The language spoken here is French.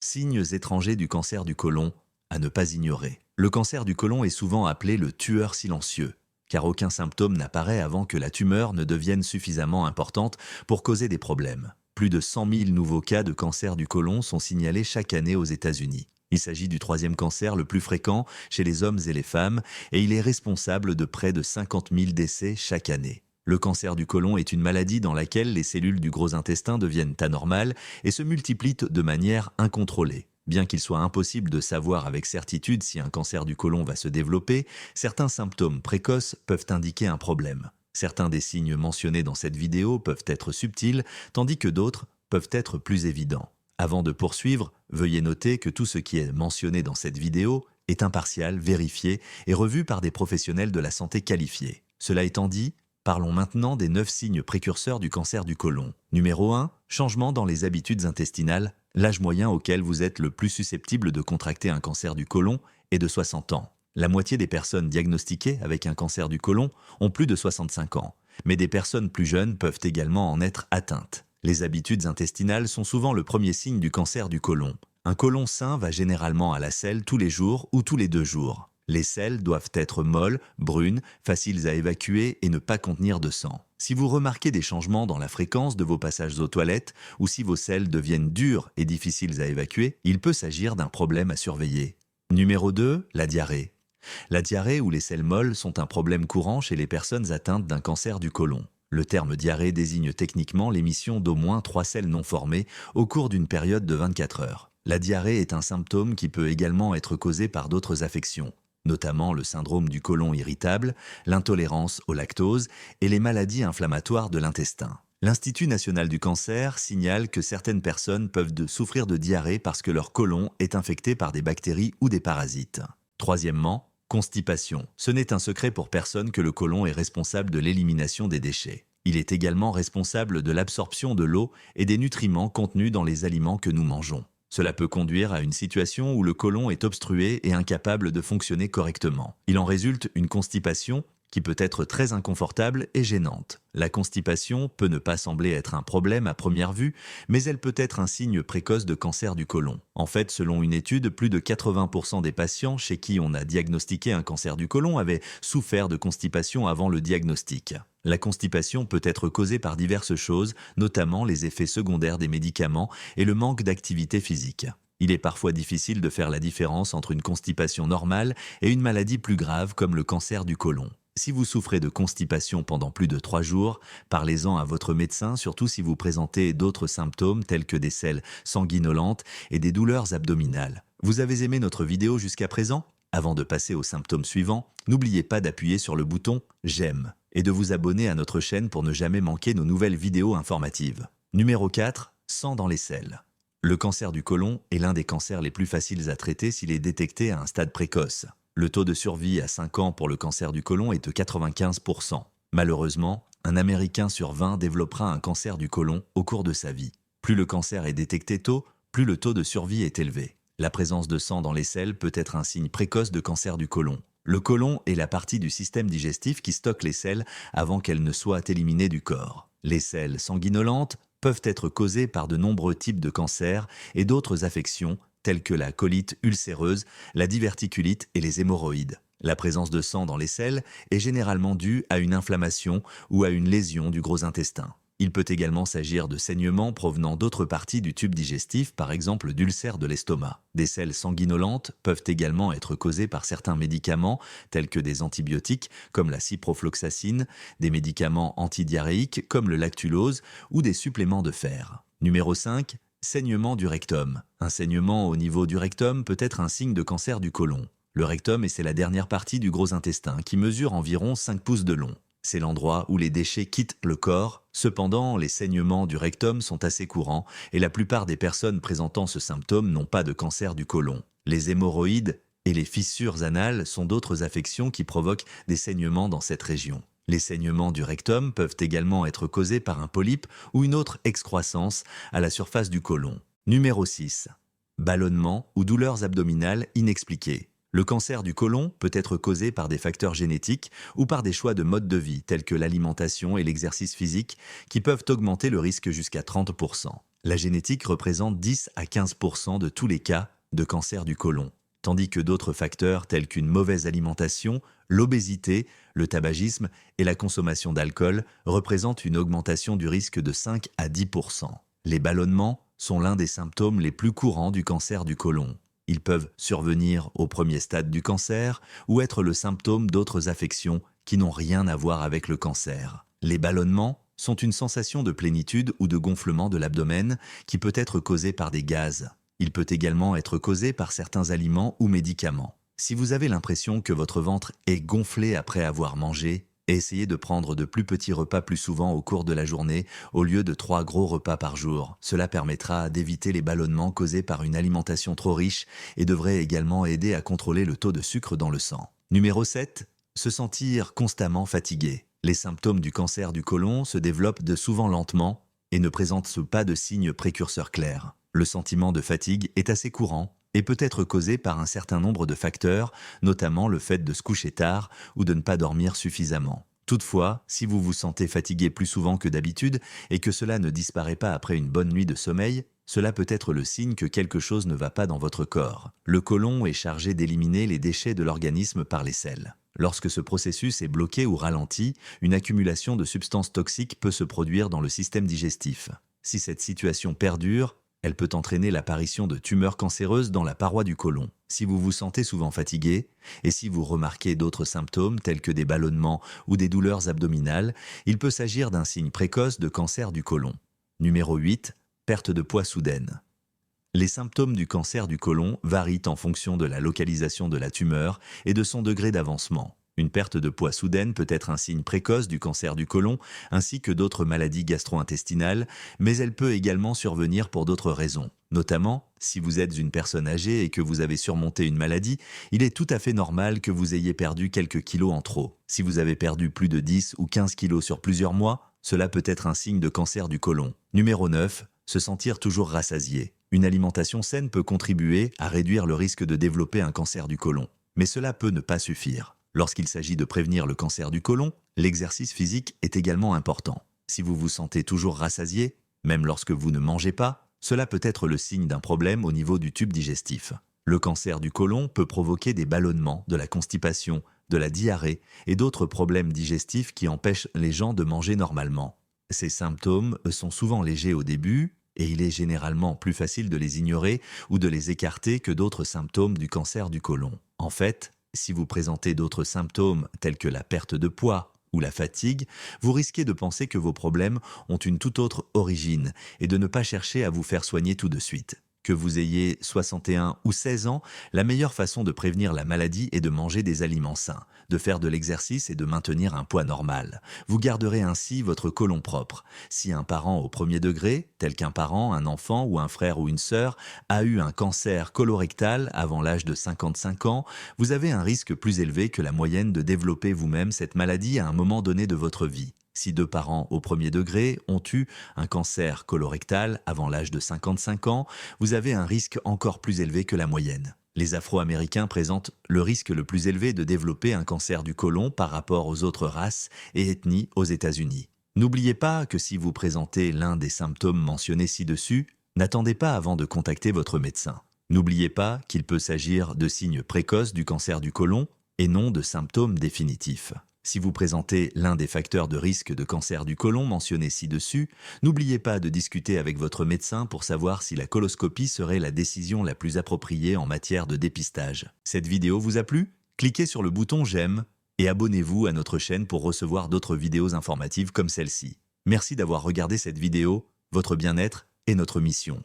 Signes étrangers du cancer du côlon à ne pas ignorer. Le cancer du côlon est souvent appelé le tueur silencieux, car aucun symptôme n'apparaît avant que la tumeur ne devienne suffisamment importante pour causer des problèmes. Plus de 100 000 nouveaux cas de cancer du côlon sont signalés chaque année aux États-Unis. Il s'agit du troisième cancer le plus fréquent chez les hommes et les femmes, et il est responsable de près de 50 000 décès chaque année. Le cancer du côlon est une maladie dans laquelle les cellules du gros intestin deviennent anormales et se multiplient de manière incontrôlée. Bien qu'il soit impossible de savoir avec certitude si un cancer du côlon va se développer, certains symptômes précoces peuvent indiquer un problème. Certains des signes mentionnés dans cette vidéo peuvent être subtils, tandis que d'autres peuvent être plus évidents. Avant de poursuivre, veuillez noter que tout ce qui est mentionné dans cette vidéo est impartial, vérifié et revu par des professionnels de la santé qualifiés. Cela étant dit, parlons maintenant des 9 signes précurseurs du cancer du côlon. Numéro 1. Changement dans les habitudes intestinales. L'âge moyen auquel vous êtes le plus susceptible de contracter un cancer du côlon est de 60 ans. La moitié des personnes diagnostiquées avec un cancer du côlon ont plus de 65 ans, mais des personnes plus jeunes peuvent également en être atteintes. Les habitudes intestinales sont souvent le premier signe du cancer du côlon. Un côlon sain va généralement à la selle tous les jours ou tous les 2 jours. Les selles doivent être molles, brunes, faciles à évacuer et ne pas contenir de sang. Si vous remarquez des changements dans la fréquence de vos passages aux toilettes ou si vos selles deviennent dures et difficiles à évacuer, il peut s'agir d'un problème à surveiller. Numéro 2. La diarrhée. La diarrhée ou les selles molles sont un problème courant chez les personnes atteintes d'un cancer du côlon. Le terme diarrhée désigne techniquement l'émission d'au moins 3 selles non formées au cours d'une période de 24 heures. La diarrhée est un symptôme qui peut également être causé par d'autres affections, notamment le syndrome du côlon irritable, l'intolérance au lactose et les maladies inflammatoires de l'intestin. L'Institut national du cancer signale que certaines personnes peuvent souffrir de diarrhée parce que leur côlon est infecté par des bactéries ou des parasites. Troisièmement, constipation. Ce n'est un secret pour personne que le côlon est responsable de l'élimination des déchets. Il est également responsable de l'absorption de l'eau et des nutriments contenus dans les aliments que nous mangeons. Cela peut conduire à une situation où le côlon est obstrué et incapable de fonctionner correctement. Il en résulte une constipation qui peut être très inconfortable et gênante. La constipation peut ne pas sembler être un problème à première vue, mais elle peut être un signe précoce de cancer du côlon. En fait, selon une étude, plus de 80% des patients chez qui on a diagnostiqué un cancer du côlon avaient souffert de constipation avant le diagnostic. La constipation peut être causée par diverses choses, notamment les effets secondaires des médicaments et le manque d'activité physique. Il est parfois difficile de faire la différence entre une constipation normale et une maladie plus grave comme le cancer du côlon. Si vous souffrez de constipation pendant plus de 3 jours, parlez-en à votre médecin, surtout si vous présentez d'autres symptômes tels que des selles sanguinolentes et des douleurs abdominales. Vous avez aimé notre vidéo jusqu'à présent? Avant de passer aux symptômes suivants, n'oubliez pas d'appuyer sur le bouton « J'aime » et de vous abonner à notre chaîne pour ne jamais manquer nos nouvelles vidéos informatives. Numéro 4. Sang dans les selles. Le cancer du côlon est l'un des cancers les plus faciles à traiter s'il est détecté à un stade précoce. Le taux de survie à 5 ans pour le cancer du côlon est de 95%. Malheureusement, un Américain sur 20 développera un cancer du côlon au cours de sa vie. Plus le cancer est détecté tôt, plus le taux de survie est élevé. La présence de sang dans les selles peut être un signe précoce de cancer du côlon. Le côlon est la partie du système digestif qui stocke les selles avant qu'elles ne soient éliminées du corps. Les selles sanguinolentes peuvent être causées par de nombreux types de cancers et d'autres affections telles que la colite ulcéreuse, la diverticulite et les hémorroïdes. La présence de sang dans les selles est généralement due à une inflammation ou à une lésion du gros intestin. Il peut également s'agir de saignements provenant d'autres parties du tube digestif, par exemple d'ulcères de l'estomac. Des selles sanguinolentes peuvent également être causées par certains médicaments, tels que des antibiotiques comme la ciprofloxacine, des médicaments antidiarrhéiques comme le lactulose ou des suppléments de fer. Numéro 5. Saignement du rectum. Un saignement au niveau du rectum peut être un signe de cancer du côlon. Le rectum, c'est la dernière partie du gros intestin qui mesure environ 5 pouces de long. C'est l'endroit où les déchets quittent le corps. Cependant, les saignements du rectum sont assez courants et la plupart des personnes présentant ce symptôme n'ont pas de cancer du côlon. Les hémorroïdes et les fissures anales sont d'autres affections qui provoquent des saignements dans cette région. Les saignements du rectum peuvent également être causés par un polype ou une autre excroissance à la surface du côlon. Numéro 6. Ballonnement ou douleurs abdominales inexpliquées. Le cancer du côlon peut être causé par des facteurs génétiques ou par des choix de mode de vie tels que l'alimentation et l'exercice physique qui peuvent augmenter le risque jusqu'à 30%. La génétique représente 10 à 15% de tous les cas de cancer du côlon, tandis que d'autres facteurs tels qu'une mauvaise alimentation, l'obésité, le tabagisme et la consommation d'alcool représentent une augmentation du risque de 5 à 10%. Les ballonnements sont l'un des symptômes les plus courants du cancer du côlon. Ils peuvent survenir au premier stade du cancer ou être le symptôme d'autres affections qui n'ont rien à voir avec le cancer. Les ballonnements sont une sensation de plénitude ou de gonflement de l'abdomen qui peut être causée par des gaz. Il peut également être causé par certains aliments ou médicaments. Si vous avez l'impression que votre ventre est gonflé après avoir mangé, essayez de prendre de plus petits repas plus souvent au cours de la journée au lieu de 3 gros repas par jour. Cela permettra d'éviter les ballonnements causés par une alimentation trop riche et devrait également aider à contrôler le taux de sucre dans le sang. Numéro 7. Se sentir constamment fatigué. Les symptômes du cancer du côlon se développent souvent lentement et ne présentent pas de signes précurseurs clairs. Le sentiment de fatigue est assez courant et peut être causé par un certain nombre de facteurs, notamment le fait de se coucher tard ou de ne pas dormir suffisamment. Toutefois, si vous vous sentez fatigué plus souvent que d'habitude et que cela ne disparaît pas après une bonne nuit de sommeil, cela peut être le signe que quelque chose ne va pas dans votre corps. Le côlon est chargé d'éliminer les déchets de l'organisme par les selles. Lorsque ce processus est bloqué ou ralenti, une accumulation de substances toxiques peut se produire dans le système digestif. Si cette situation perdure, elle peut entraîner l'apparition de tumeurs cancéreuses dans la paroi du côlon. Si vous vous sentez souvent fatigué, et si vous remarquez d'autres symptômes tels que des ballonnements ou des douleurs abdominales, il peut s'agir d'un signe précoce de cancer du côlon. Numéro 8. Perte de poids soudaine. Les symptômes du cancer du côlon varient en fonction de la localisation de la tumeur et de son degré d'avancement. Une perte de poids soudaine peut être un signe précoce du cancer du côlon, ainsi que d'autres maladies gastro-intestinales, mais elle peut également survenir pour d'autres raisons. Notamment, si vous êtes une personne âgée et que vous avez surmonté une maladie, il est tout à fait normal que vous ayez perdu quelques kilos en trop. Si vous avez perdu plus de 10 ou 15 kilos sur plusieurs mois, cela peut être un signe de cancer du côlon. Numéro 9. Se sentir toujours rassasié. Une alimentation saine peut contribuer à réduire le risque de développer un cancer du côlon. Mais cela peut ne pas suffire. Lorsqu'il s'agit de prévenir le cancer du côlon, l'exercice physique est également important. Si vous vous sentez toujours rassasié, même lorsque vous ne mangez pas, cela peut être le signe d'un problème au niveau du tube digestif. Le cancer du côlon peut provoquer des ballonnements, de la constipation, de la diarrhée et d'autres problèmes digestifs qui empêchent les gens de manger normalement. Ces symptômes sont souvent légers au début et il est généralement plus facile de les ignorer ou de les écarter que d'autres symptômes du cancer du côlon. En fait, si vous présentez d'autres symptômes tels que la perte de poids ou la fatigue, vous risquez de penser que vos problèmes ont une toute autre origine et de ne pas chercher à vous faire soigner tout de suite. Que vous ayez 61 ou 16 ans, la meilleure façon de prévenir la maladie est de manger des aliments sains, de faire de l'exercice et de maintenir un poids normal. Vous garderez ainsi votre côlon propre. Si un parent au premier degré, tel qu'un parent, un enfant ou un frère ou une sœur, a eu un cancer colorectal avant l'âge de 55 ans, vous avez un risque plus élevé que la moyenne de développer vous-même cette maladie à un moment donné de votre vie. Si 2 parents au premier degré ont eu un cancer colorectal avant l'âge de 55 ans, vous avez un risque encore plus élevé que la moyenne. Les Afro-Américains présentent le risque le plus élevé de développer un cancer du côlon par rapport aux autres races et ethnies aux États-Unis. N'oubliez pas que si vous présentez l'un des symptômes mentionnés ci-dessus, n'attendez pas avant de contacter votre médecin. N'oubliez pas qu'il peut s'agir de signes précoces du cancer du côlon et non de symptômes définitifs. Si vous présentez l'un des facteurs de risque de cancer du côlon mentionnés ci-dessus, n'oubliez pas de discuter avec votre médecin pour savoir si la coloscopie serait la décision la plus appropriée en matière de dépistage. Cette vidéo vous a plu? Cliquez sur le bouton j'aime et abonnez-vous à notre chaîne pour recevoir d'autres vidéos informatives comme celle-ci. Merci d'avoir regardé cette vidéo, votre bien-être est notre mission.